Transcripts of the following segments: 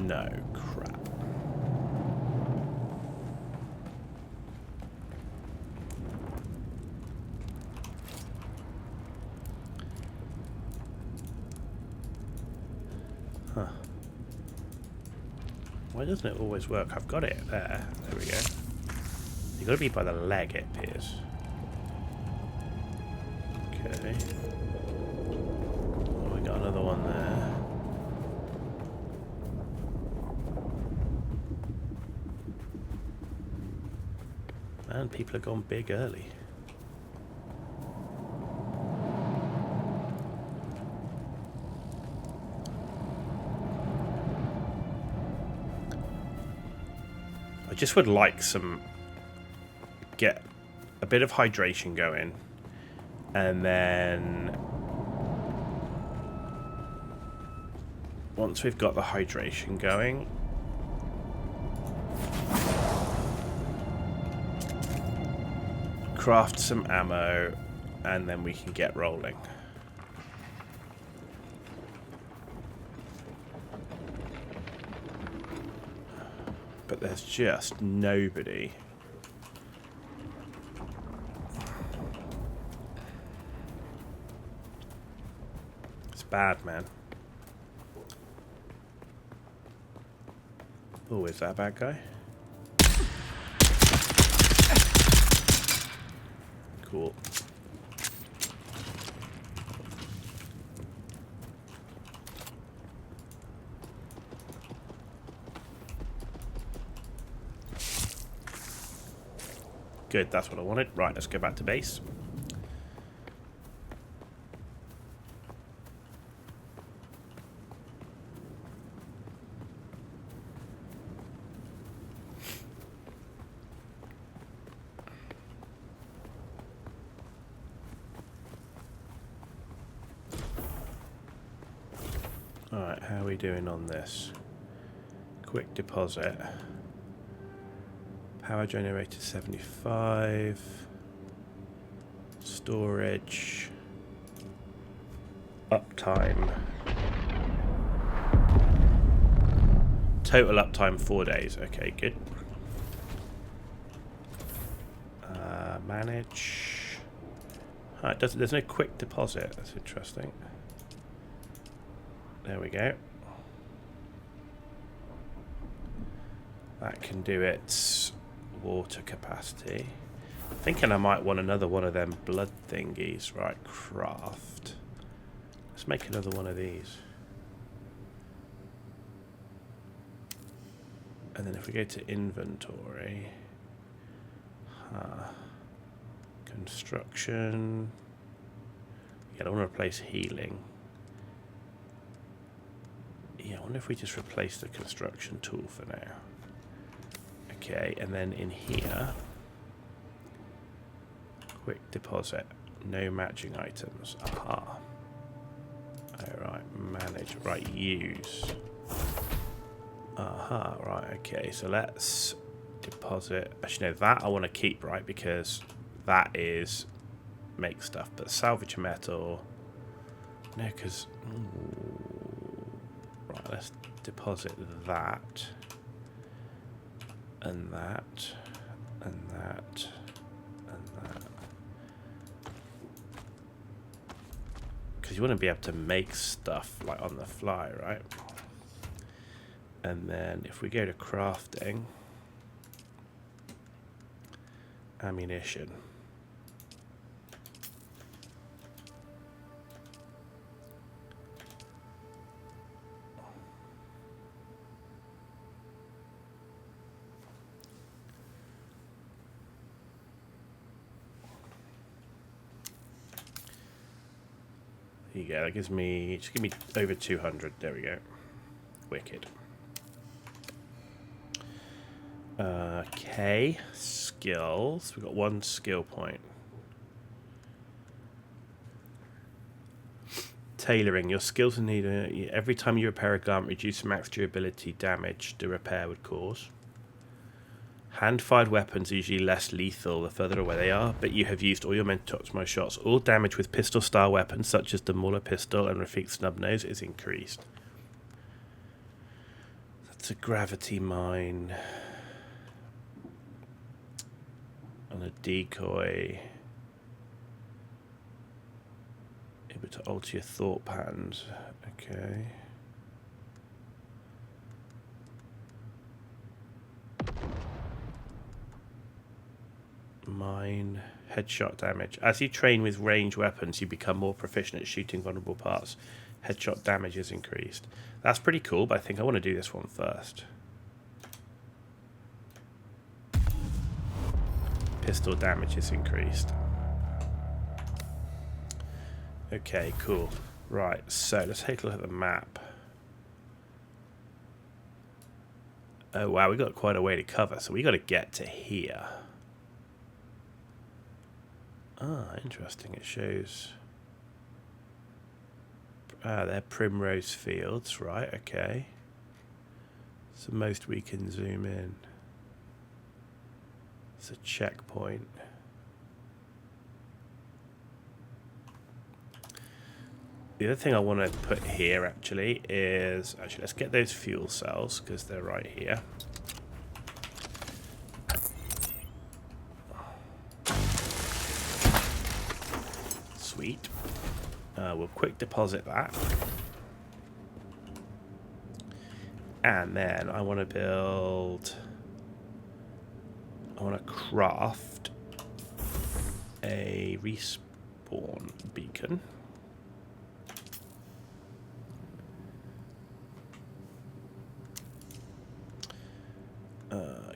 No, crap. Huh. Why doesn't it always work? I've got it there. There we go. You've got to be by the leg, it appears. Okay. Oh, we got another one there. Man, people have gone big early. I just would like get a bit of hydration going, and then once we've got the hydration going, craft some ammo, and then we can get rolling. But there's just nobody. It's bad, man. Oh, is that a bad guy? Cool. Good, that's what I wanted. Right, let's go back to base. Alright, how are we doing on this? Quick deposit. Power generator 75. Storage. Uptime. Total uptime 4 days. Okay, good. Manage. Oh, it doesn't. There's no quick deposit. That's interesting. There we go. That can do its water capacity. Thinking I might want another one of them blood thingies. Right, craft. Let's make another one of these. And then if we go to inventory, construction. Yeah, I don't want to replace healing. Yeah, I wonder if we just replace the construction tool for now. Okay, and then in here, quick deposit, no matching items. Aha. Alright, manage, right, use. Aha, right, okay, so let's deposit. Actually, no, that I want to keep, right, because that is make stuff, but salvage metal, no, because, right, let's deposit that. And that, and that, and that. Because you want to be able to make stuff like on the fly, right? And then if we go to crafting, ammunition. There you go, that gives me, just give me over 200, there we go. Wicked. Okay, skills, we've got 1 skill point. Tailoring, your skills need, every time you repair a garment, reduce max durability damage the repair would cause. Hand-fired weapons are usually less lethal the further away they are, but you have used all your meant to optimize shots. All damage with pistol-style weapons, such as the Mauler pistol and Rafik Snubnose, is increased. It's a gravity mine. And a decoy. Able to alter your thought patterns. Okay. Mine. Headshot damage. As you train with ranged weapons, you become more proficient at shooting vulnerable parts. Headshot damage is increased. That's pretty cool, but I think I want to do this one first. Pistol damage is increased. Okay, cool. Right, so let's take a look at the map. Oh wow, we got quite a way to cover, so we got to get to here. Ah, interesting. It shows. Ah, they're primrose fields, right? Okay. So most we can zoom in. It's a checkpoint. The other thing I want to put here actually is, let's get those fuel cells because they're right here. Sweet. We'll quick deposit that. And then I want to craft a respawn beacon.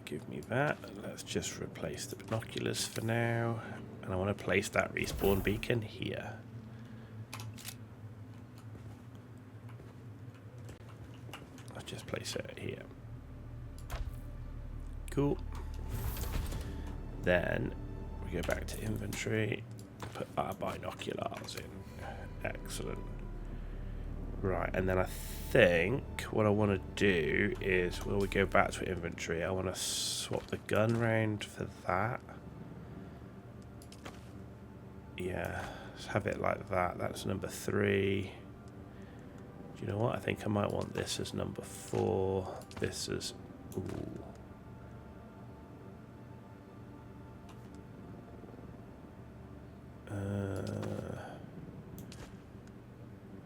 Give me that. Let's just replace the binoculars for now. And I want to place that respawn beacon here. I'll just place it here. Cool. Then we go back to inventory, put our binoculars in. Excellent. Right, and then I think what I want to do is when we go back to inventory, I want to swap the gun round for that. Yeah, let's have it like that. That's number 3. Do you know what? I think I might want this as number 4. This is... Ooh.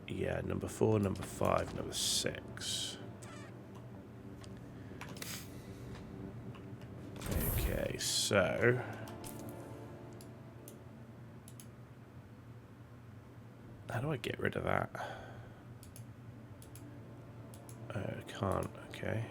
Yeah, number 4, number 5, number 6. Okay, so... How do I get rid of that? I can't, okay.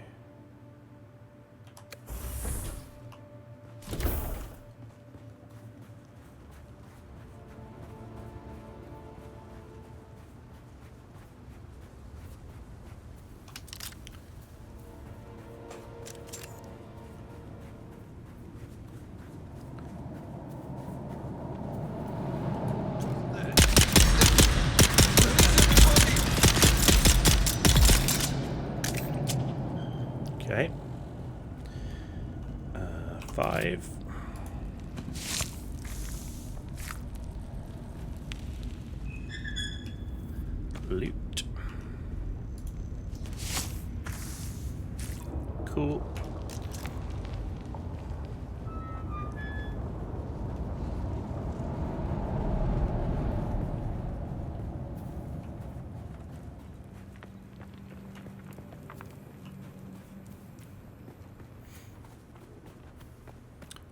Okay. 5. Loot. Cool.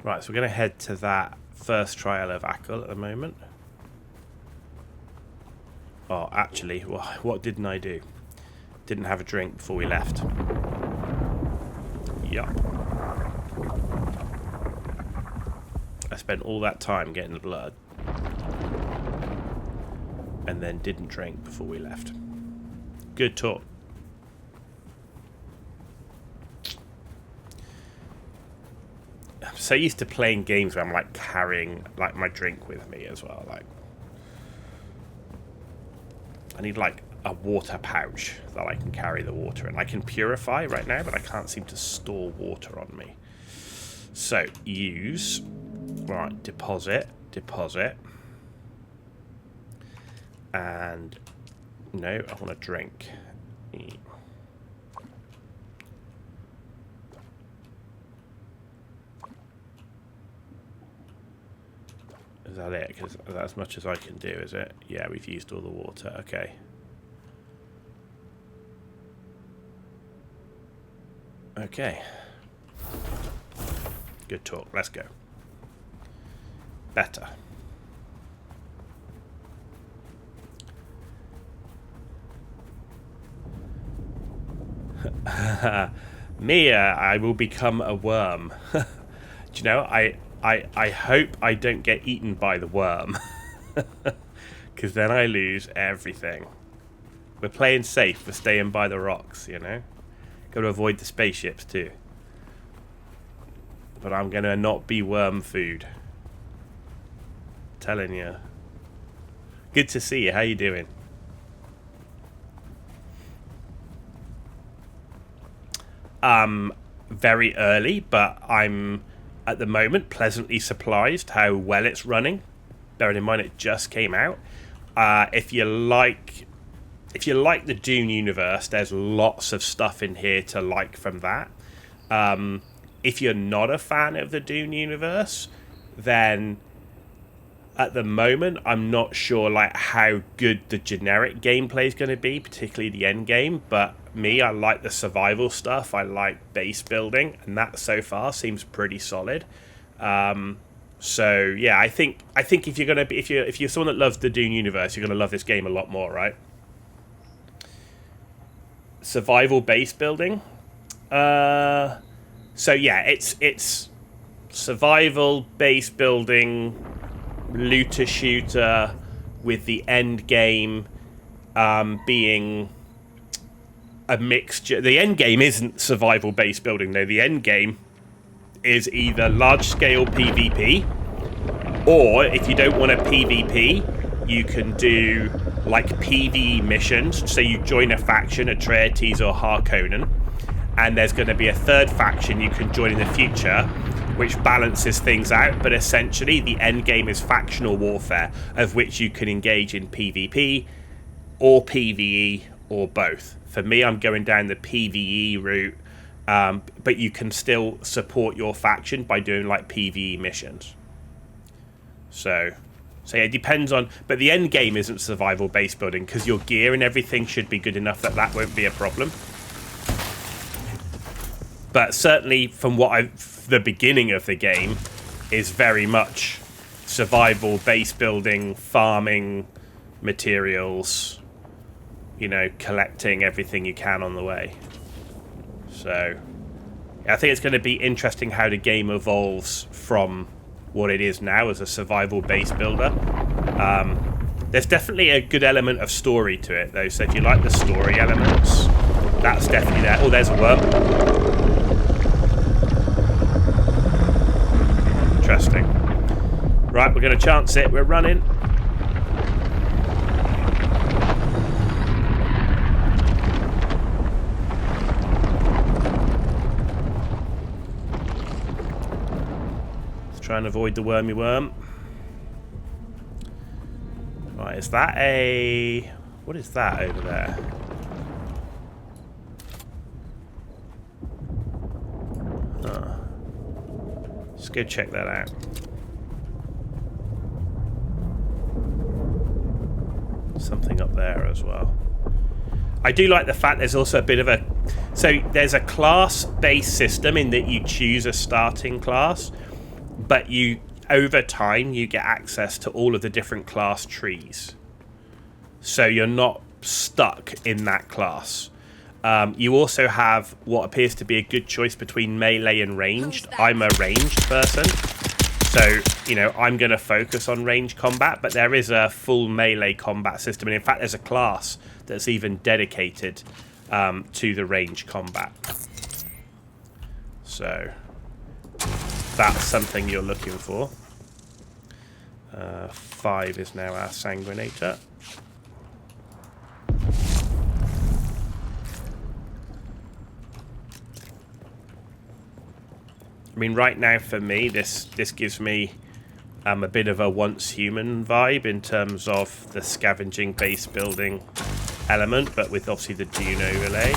Right, so we're going to head to that first trial of Aql at the moment. Oh, actually, what didn't I do? Didn't have a drink before we left. Yup. I spent all that time getting the blood. And then didn't drink before we left. Good talk. I'm so used to playing games where I'm like carrying like my drink with me as well. Like I need like a water pouch that I can carry the water in. I can purify right now, but I can't seem to store water on me. So use, right, deposit, and no, I want to drink. that it? Because that's as much as I can do, is it? Yeah, we've used all the water. Okay. Okay. Good talk. Let's go. Better. Mia, I will become a worm. Do you know, I hope I don't get eaten by the worm. Because then I lose everything. We're playing safe. We're staying by the rocks, you know. Got to avoid the spaceships too. But I'm going to not be worm food. Telling you. Good to see you. How you doing? Very early, but I'm at the moment pleasantly surprised how well it's running. Bearing in mind it just came out. If you like the Dune universe, there's lots of stuff in here to like from that. If you're not a fan of the Dune universe, then at the moment I'm not sure like how good the generic gameplay is going to be, particularly the end game. But me, I like the survival stuff. I like base building, and that so far seems pretty solid. So yeah, I think if you're someone that loves the Dune universe, you're going to love this game a lot more, right? Survival base building. So yeah, it's survival base building, looter shooter, with the end game being a mixture. The end game isn't survival base building though. The end game is either large scale PvP, or if you don't want a PvP, you can do like PvE missions. So you join a faction, Atreides or Harkonnen, and there's going to be a third faction you can join in the future, which balances things out. But essentially the end game is factional warfare, of which you can engage in PvP or PvE or both. For me, I'm going down the PvE route, but you can still support your faction by doing like PvE missions. So yeah, it depends on, but the end game isn't survival base building, because your gear and everything should be good enough that won't be a problem. But certainly from the beginning of the game is very much survival base building, farming materials, you know, collecting everything you can on the way. So I think it's going to be interesting how the game evolves from what it is now as a survival base builder. There's definitely a good element of story to it though, so if you like the story elements, that's definitely there. Oh, there's a worm. Interesting. Right, we're going to chance it. We're running. Try and avoid the wormy worm. Right, is that a... what is that over there? Huh. Let's go check that out. Something up there as well. I do like the fact there's also a bit of a... so there's a class-based system in that you choose a starting class, but you, over time, you get access to all of the different class trees. So you're not stuck in that class. You also have what appears to be a good choice between melee and ranged. I'm a ranged person, so, you know, I'm going to focus on ranged combat, but there is a full melee combat system. And in fact, there's a class that's even dedicated to the ranged combat. So that's something you're looking for. 5 is now our sanguinator. I mean, right now for me, this gives me a bit of a once human vibe in terms of the scavenging base building element, but with obviously the Dune overlay.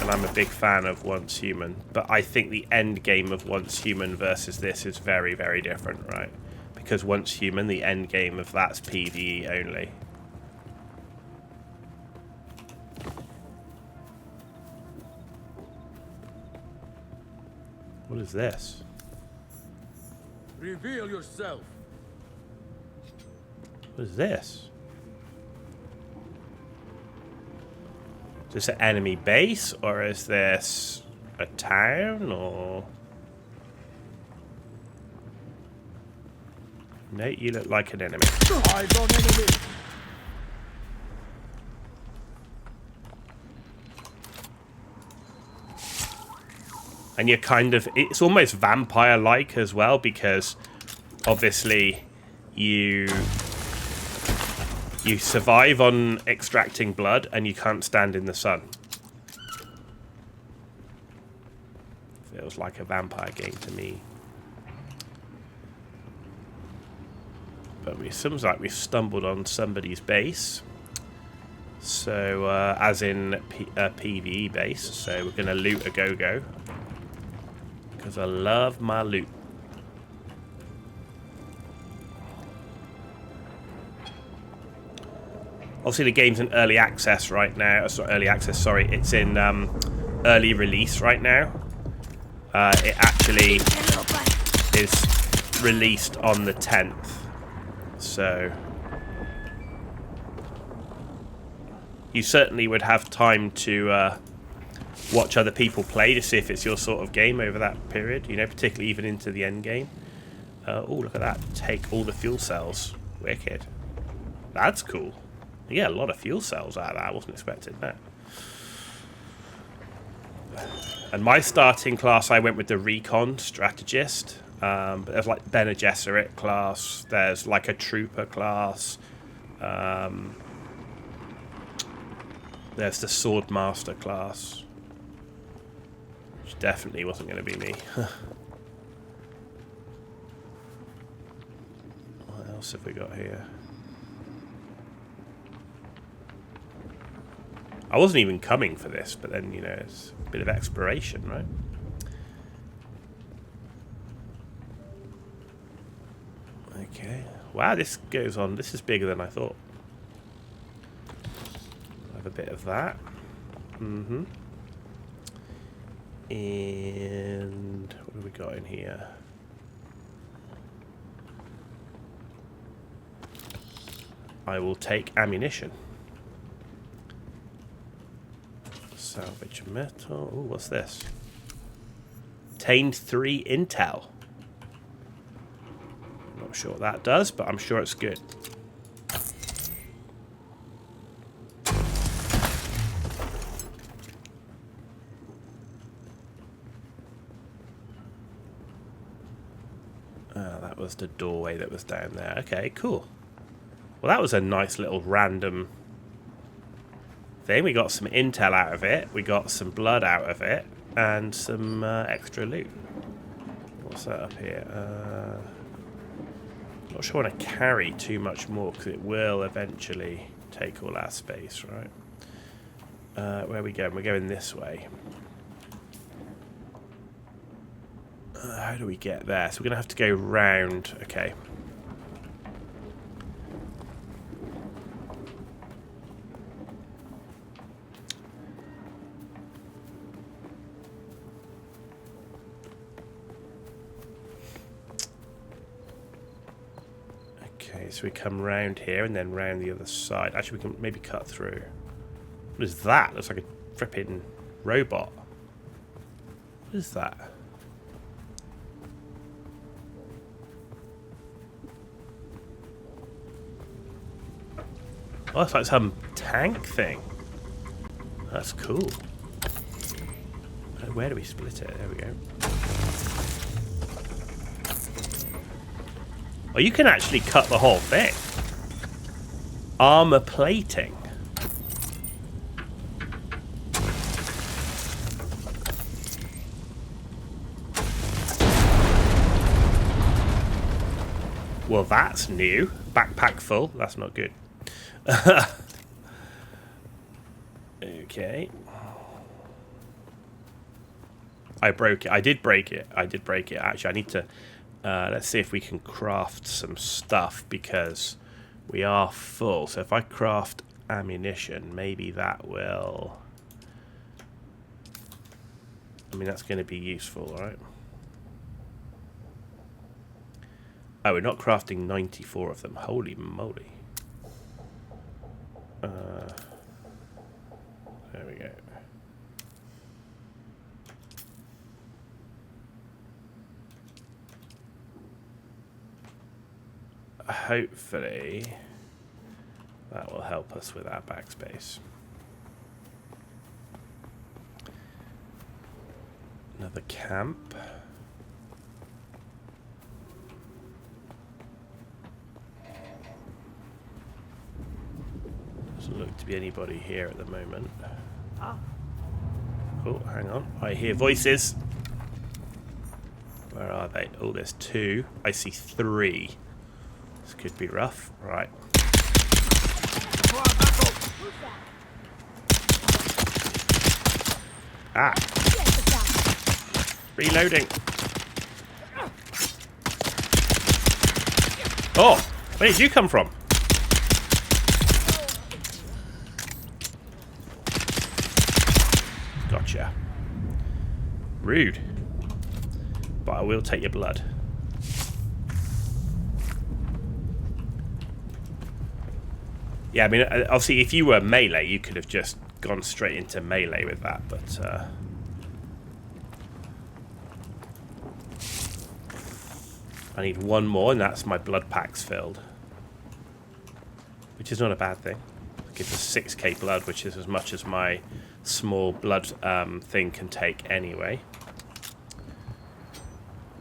And I'm a big fan of once human, but I think the end game of once human versus this is very, very different, right? because once human, the end game of that's PvE only. What is this? Reveal yourself. What is this? Is this an enemy base, or is this a town, or... No, you look like an enemy. Eyes on enemy. And you're kind of... It's almost vampire-like as well, because obviously you survive on extracting blood, and you can't stand in the sun. Feels like a vampire game to me. But it seems like we've stumbled on somebody's base. So, as in a PvE base. So we're going to loot a go-go. Because I love my loot. Obviously the game's in early access right now. Early access, sorry. It's in early release right now. It actually is released on the 10th. So you certainly would have time to watch other people play to see if it's your sort of game over that period, you know, particularly even into the end game. Oh, look at that. Take all the fuel cells. Wicked. That's cool. Yeah, a lot of fuel cells out of that. I wasn't expecting that. And my starting class, I went with the Recon Strategist. But there's like Bene Gesserit class. There's like a Trooper class. There's the Swordmaster class. Which definitely wasn't going to be me. What else have we got here? I wasn't even coming for this, but then, you know, it's a bit of exploration, right? Okay. Wow, this goes on. This is bigger than I thought. Have a bit of that. Mm-hmm. And what have we got in here? I will take ammunition. Salvage metal. Ooh, what's this? Obtained 3 intel. Not sure what that does, but I'm sure it's good. That was the doorway that was down there. Okay, cool. Well, that was a nice little random thing. We got some intel out of it. We got some blood out of it. And some extra loot. What's that up here? Not sure I want to carry too much more, because it will eventually take all our space, right? Where are we going? We're going this way. How do we get there? So we're going to have to go round. Okay. Okay, so we come round here and then round the other side. Actually, we can maybe cut through. What is that? Looks like a fripping robot. What is that? Oh, it's like some tank thing. That's cool. Where do we split it? There we go. Oh, you can actually cut the whole thing. Armor plating. Well, that's new. Backpack full. That's not good. Okay. I broke it. I did break it. Actually, I need to Let's see if we can craft some stuff, because we are full. So if I craft ammunition, maybe that will... I mean, that's going to be useful, right? Oh, we're not crafting 94 of them. Holy moly. There we go. Hopefully that will help us with our backspace. Another camp. Doesn't look to be anybody here at the moment. Oh, hang on. I hear voices. Where are they? Oh, there's 2. I see 3. This could be rough. Right. Ah! Reloading. Oh! Where did you come from? Gotcha. Rude. But I will take your blood. Yeah, I mean, obviously, if you were melee, you could have just gone straight into melee with that, but... I need 1 more, and that's my blood packs filled. Which is not a bad thing. It gives us 6k blood, which is as much as my small blood thing can take anyway.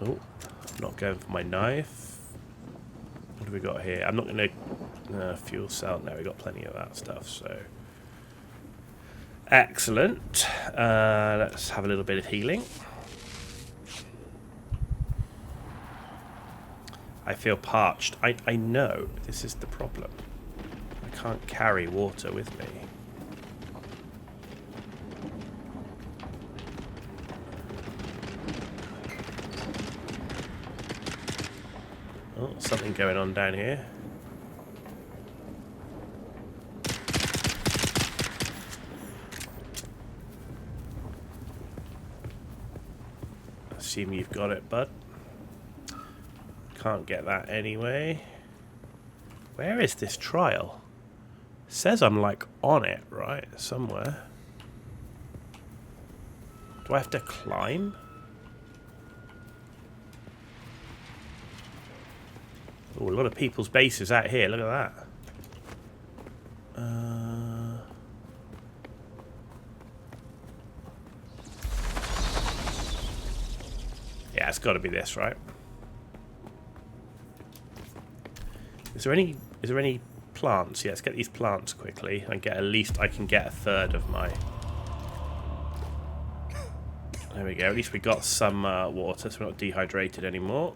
Oh, I'm not going for my knife. What have we got here? I'm not going to... fuel cell. No, we got plenty of that stuff, so... Excellent. Let's have a little bit of healing. I feel parched. I know this is the problem. I can't carry water with me. Oh, something going on down here. Assume you've got it, bud. Can't get that anyway. Where is this trial? It says I'm like on it, right? Somewhere. Do I have to climb? Oh, a lot of people's bases out here. Look at that. Yeah, it's got to be this, right? Is there any plants? Yeah, let's get these plants quickly and get at least I can get a third of my... There we go. At least we got some water, so we're not dehydrated anymore.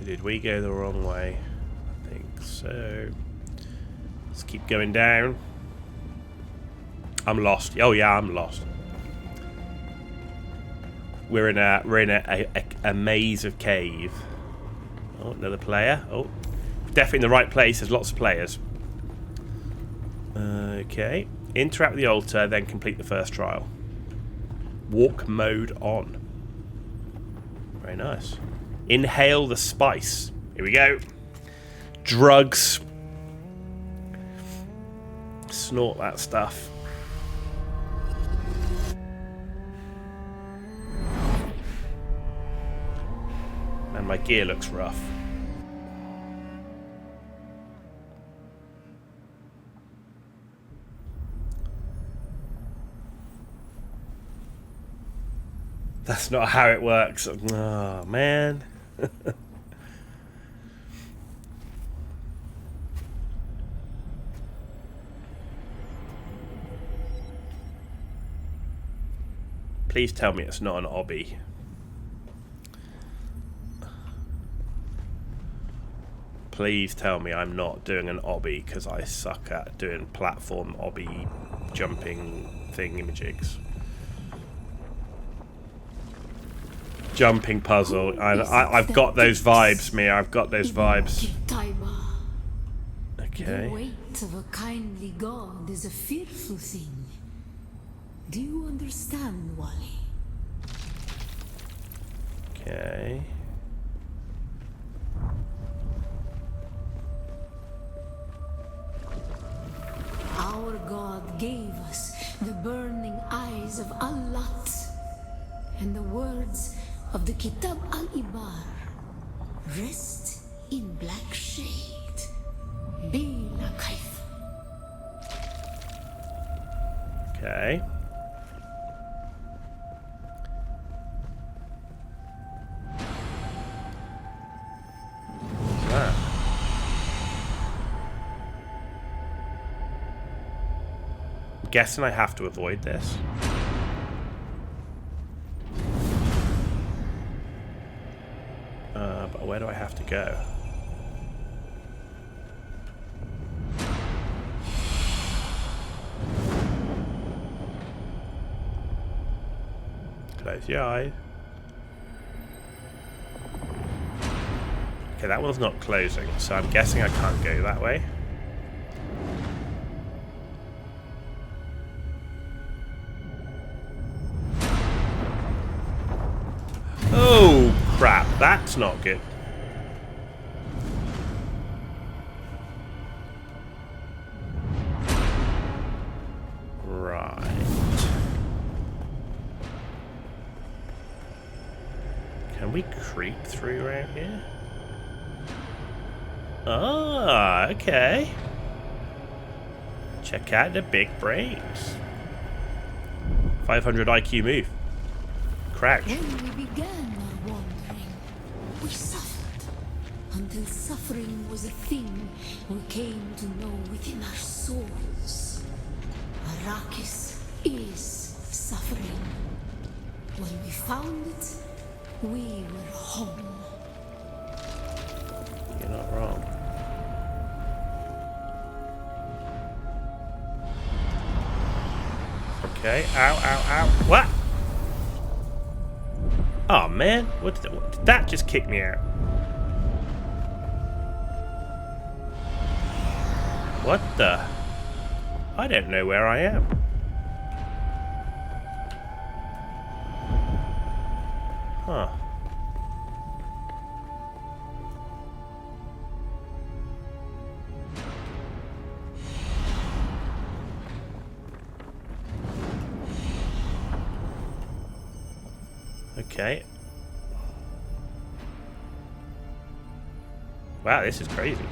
Did we go the wrong way? I think so. Let's keep going down. I'm lost. Oh yeah, I'm lost. We're in a maze of cave. Oh, another player. Oh, definitely in the right place. There's lots of players. Okay. Interact with the altar, then complete the first trial. Walk mode on. Very nice. Inhale the spice. Here we go. Drugs. Snort that stuff. And my gear looks rough. That's not how it works. Oh, man. Please tell me it's not an obby. Please tell me I'm not doing an obby because I suck at doing platform obby jumping thingamajigs. Jumping puzzle. I've got those vibes, Mia. I've got those vibes. Okay. The weight of a kindly god is a fearful thing. Do you understand, Wally? Okay. Our God gave us the burning eyes of Allat and the words of the Kitab al-Ibar. Rest in black shade. Bila Kaif. Okay. What's that? I'm guessing I have to avoid this. But where do I have to go? Close your eyes. Okay, that one's not closing, so I'm guessing I can't go that way. Oh, crap. That's not good. Right. Can we creep through around here? Ah, okay. Check out the big brains. 500 IQ move. Crouch. When we began our wandering, we suffered. Until suffering was a thing we came to know within our souls. Arrakis is suffering. When we found it, we were home. You're not wrong. Okay. Ow, ow, ow. What? Oh man, what did that just kick me out? What the? I don't know where I am. Huh. Okay. Wow, this is crazy.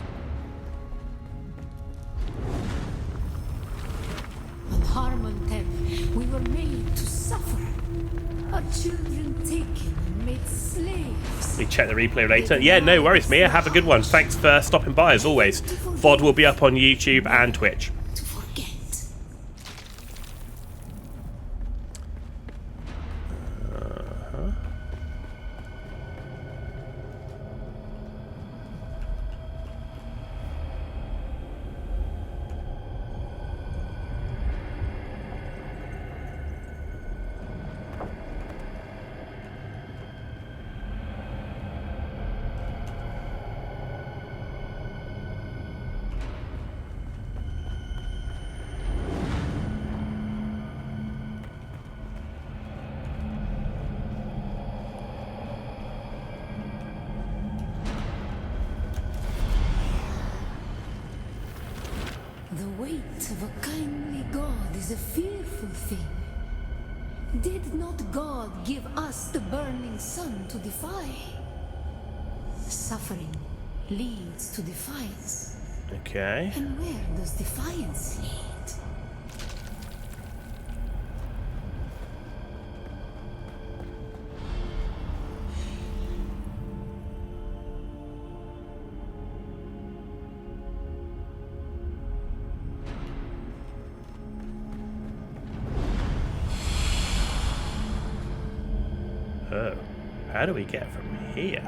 On Harmontep, we were made to suffer. Our children taken and made slaves. We check the replay later. Yeah, no worries, Mia. Have a good one. Thanks for stopping by, as always. VOD will be up on YouTube and Twitch. To forget. The weight of a kindly god is a fearful thing. Did not God give us the burning sun to defy? Suffering leads to defiance. Okay. And where does defiance lead? Oh. How do we get from here?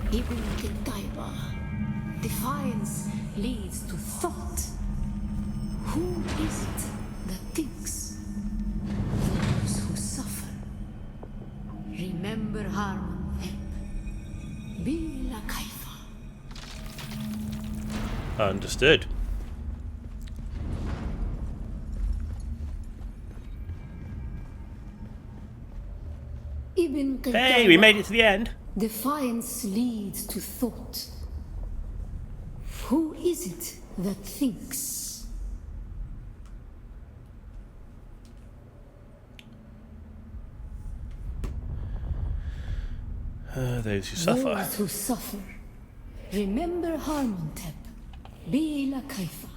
Ibn Qutayba. Defiance leads to thought. Who is it that thinks? Those who suffer. Remember Harmon Ep. Bila Kaifa. Understood. Ibn Qutayba. Hey, we made it to the end. Defiance leads to thought. Who is it that thinks? Those who suffer. Those who suffer. Remember Harmontep. Bila Kaifa.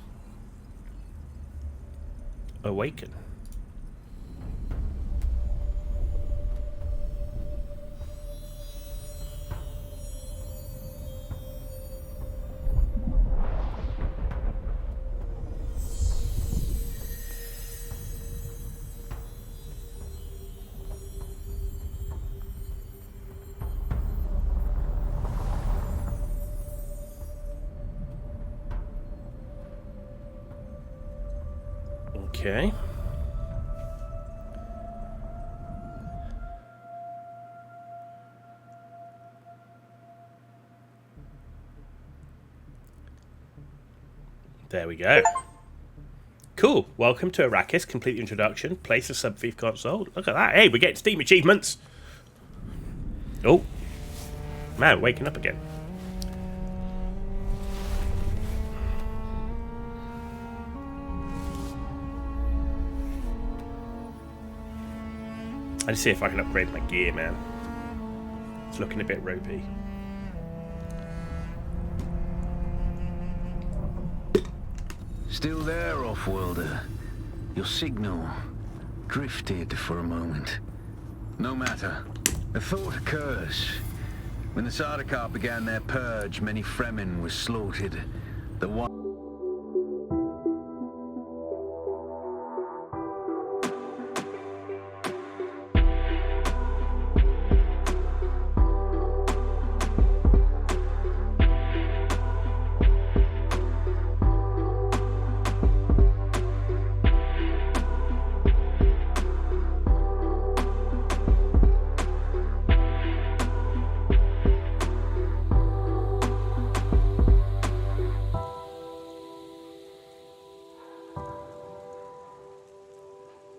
Awaken. Okay. There we go. Cool. Welcome to Arrakis. Complete the introduction. Place the sub-thief console. Look at that. Hey, we're getting Steam achievements. Oh. Man, waking up again. I just see if I can upgrade my gear, man. It's looking a bit ropey. Still there, off-worlder. Your signal drifted for a moment. No matter. A thought occurs. When the Sardaukar began their purge, many Fremen were slaughtered. The one